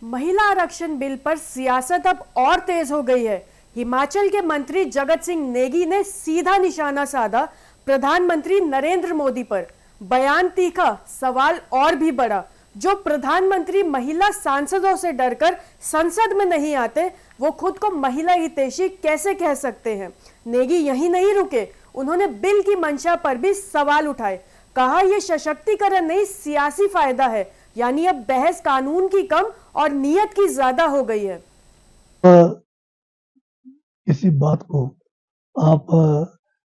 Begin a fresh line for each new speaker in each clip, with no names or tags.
महिला आरक्षण बिल पर सियासत अब और तेज हो गई है। हिमाचल के मंत्री जगत सिंह नेगी ने सीधा निशाना साधा प्रधानमंत्री नरेंद्र मोदी पर। बयान तीखा, सवाल और भी बड़ा। जो प्रधानमंत्री महिला सांसदों से डरकर संसद में नहीं आते, वो खुद को महिला हितैषी कैसे कह सकते हैं? नेगी यहीं नहीं रुके, उन्होंने बिल की मंशा पर भी सवाल उठाए। कहा यह सशक्तिकरण नहीं, सियासी फायदा है। यानी अब बहस कानून की कम और नियत की ज्यादा हो गई है।
किसी बात को आप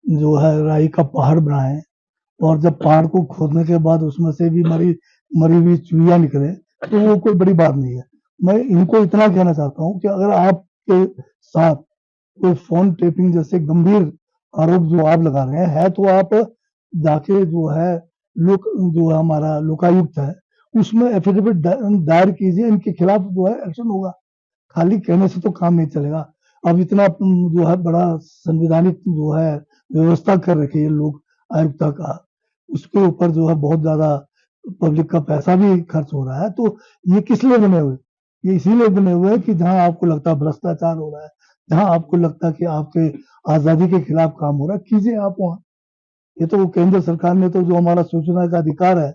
जो है राई का पहाड़ बनाएं और जब पहाड़ को खोदने के बाद उसमें से भी मरी हुई चुहिया निकले तो वो कोई बड़ी बात नहीं है। मैं इनको इतना कहना चाहता हूँ कि अगर आपके साथ कोई फोन टेपिंग जैसे गंभीर आरोप जो आप लगा रहे हैं तो आप जाके जो है जो हमारा लोकायुक्त है उसमें एफिडेविट दायर कीजिए। इनके खिलाफ जो है एक्शन होगा। खाली कहने से तो काम नहीं चलेगा। अब इतना जो है बड़ा संवैधानिक जो है व्यवस्था कर रखी है लोक आयुक्ता का, उसके ऊपर जो है बहुत ज्यादा पब्लिक का पैसा भी खर्च हो रहा है। तो ये किस लिए बने हुए? ये इसीलिए बने हुए हैं कि जहां आपको लगता है भ्रष्टाचार हो रहा है, जहां आपको लगता है कि आपके आजादी के खिलाफ काम हो रहा है, कीजिए आप वहां। ये तो केंद्र सरकार ने तो जो हमारा सूचना का अधिकार है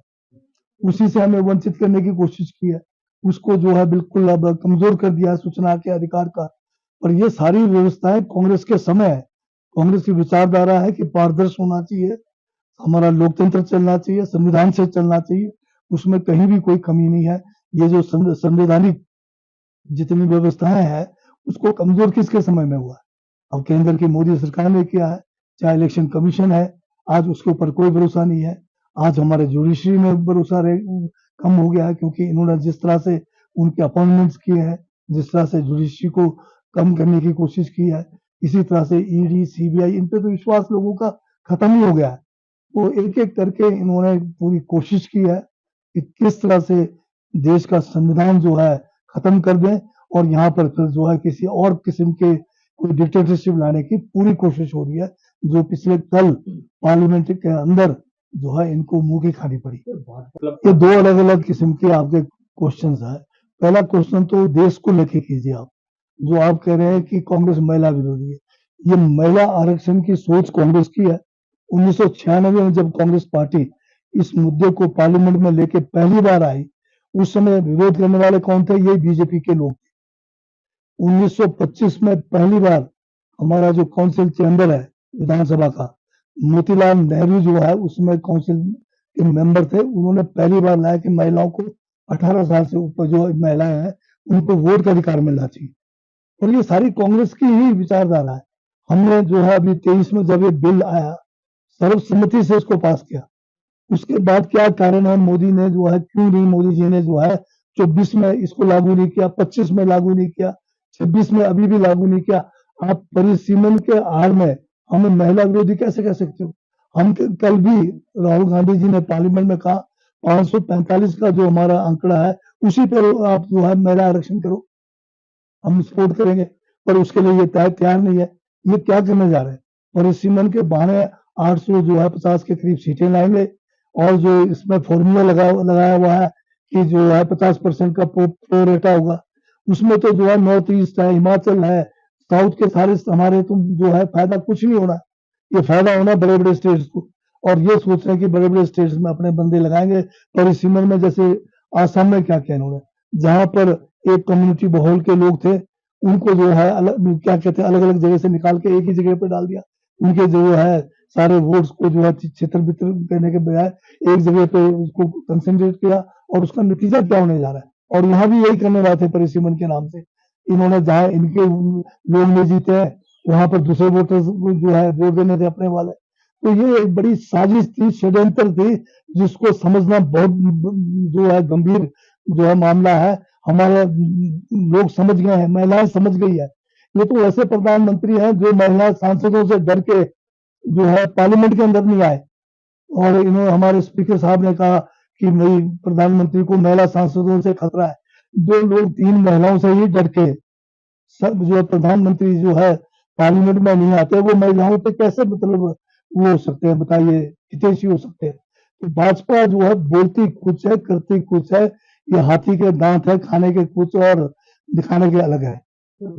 उसी से हमें वंचित करने की कोशिश की है। उसको जो है बिल्कुल अब कमजोर कर दिया है सूचना के अधिकार का। और ये सारी व्यवस्थाएं कांग्रेस के समय है। कांग्रेस की विचारधारा है कि पारदर्शी होना चाहिए, हमारा लोकतंत्र चलना चाहिए, संविधान से चलना चाहिए, उसमें कहीं भी कोई कमी नहीं है। ये जो संवैधानिक जितनी व्यवस्थाएं हैं उसको कमजोर किसके समय में हुआ? अब केंद्र की मोदी सरकार ने किया है। चाहे इलेक्शन कमीशन है, आज उसके ऊपर कोई भरोसा नहीं है। आज हमारे जुडिशरी में भरोसा कम हो गया है क्योंकि इन्होंने जिस तरह से उनके अपॉइंटमेंट्स किए हैं, जिस तरह से जुडिशरी को कम करने की कोशिश की है, इसी तरह से ईडी सीबीआई इन पे तो विश्वास लोगों का खत्म ही हो गया है। तो एक एक करके इन्होंने पूरी कोशिश की है कि किस तरह से देश का संविधान जो है खत्म कर दें और यहाँ पर फिर जो है किसी और किस्म के कोई डिक्टेटरशिप लाने की पूरी कोशिश हो रही है, जो पिछले कल पार्लियामेंट के अंदर जो है इनको मुंह की खानी पड़ी। ये दो अलग अलग किस्म के आपके क्वेश्चन है। पहला क्वेश्चन तो देश को लेके कीजिए आप, जो आप कह रहे हैं कि कांग्रेस महिला विरोधी है। ये महिला आरक्षण की सोच कांग्रेस की है। 1996 में जब कांग्रेस पार्टी इस मुद्दे को पार्लियामेंट में लेके पहली बार आई, उस समय विरोध करने वाले कौन थे? ये बीजेपी के लोग थे। 1925 में पहली बार हमारा जो काउंसिल चैम्बर है विधानसभा का, मोतीलाल नेहरू जो है उसमें काउंसिल के मेंबर थे, उन्होंने पहली बार लाया कि महिलाओं को 18 साल से ऊपर जो महिलाएं हैं उनको वोट का अधिकार मिलना चाहिए। और ये सारी कांग्रेस की ही विचारधारा है। हमने जो है अभी 23 में जब ये बिल आया सर्वसम्मति से इसको पास किया। उसके बाद क्या कारण है मोदी ने जो है, क्यों नहीं मोदी जी ने जो है 24 में इसको लागू नहीं किया, 25 में लागू नहीं किया, 26 में अभी भी लागू नहीं किया? आप परिसीमन के आड़ में हमें महिला विरोधी कैसे कह सकते हो? हम कल भी राहुल गांधी जी ने पार्लियामेंट में कहा 545 का जो हमारा आंकड़ा है उसी पर आप जो है महिला आरक्षण करो, हम सपोर्ट करेंगे। पर उसके लिए ये तैयार नहीं है। ये क्या करने जा रहे हैं? परिसीमन के बहाने 800 जो है 50 के करीब सीटें लाएंगे और जो इसमें फॉर्मूला लगाया हुआ है कि जो है 50% का प्रो रेटा होगा, उसमें तो जो है नॉर्थ ईस्ट है, हिमाचल है, साउथ के सारे हमारे तुम जो है फायदा कुछ नहीं होना। ये फायदा होना बड़े बड़े स्टेट्स को। और ये सोच रहे हैं कि बड़े बड़े स्टेट्स में अपने बंदे लगाएंगे। परिसीमन में जैसे आसाम में क्या किया इन्होंने, जहां पर एक कम्युनिटी बहल के लोग थे उनको जो है क्या कहते हैं अलग अलग जगह से निकाल के एक ही जगह पे डाल दिया। उनके जो है सारे वोट्स को जो है छितर बितर करने के बजाय एक जगह पे उसको कंसंट्रेट किया और उसका नतीजा क्या होने जा रहा है? और यहाँ भी यही करने वाले थे परिसीमन के नाम से। इन्होंने जहां इनके लोग नहीं जीते हैं वहां पर दूसरे वोटर्स जो है वोट देने थे अपने वाले। तो ये एक बड़ी साजिश थी, षड्यंत्र थी, जिसको समझना बहुत जो है गंभीर जो है मामला है। हमारे लोग समझ गए हैं, महिलाएं समझ गई है। ये तो ऐसे प्रधानमंत्री हैं जो महिला सांसदों से डर के जो है पार्लियामेंट के अंदर नहीं आए। और इन्होंने हमारे स्पीकर साहब ने कहा कि नहीं, प्रधानमंत्री को महिला सांसदों से खतरा है। जो लोग 3 महिलाओं से ही डर के सब जो है प्रधानमंत्री जो है पार्लियामेंट में नहीं आते, वो महिलाओं पे कैसे मतलब वो हो सकते हैं? बताइए, हितैषी हो सकते हैं? तो भाजपा जो है बोलती कुछ है, करती कुछ है। ये हाथी के दांत है, खाने के कुछ और दिखाने के अलग है।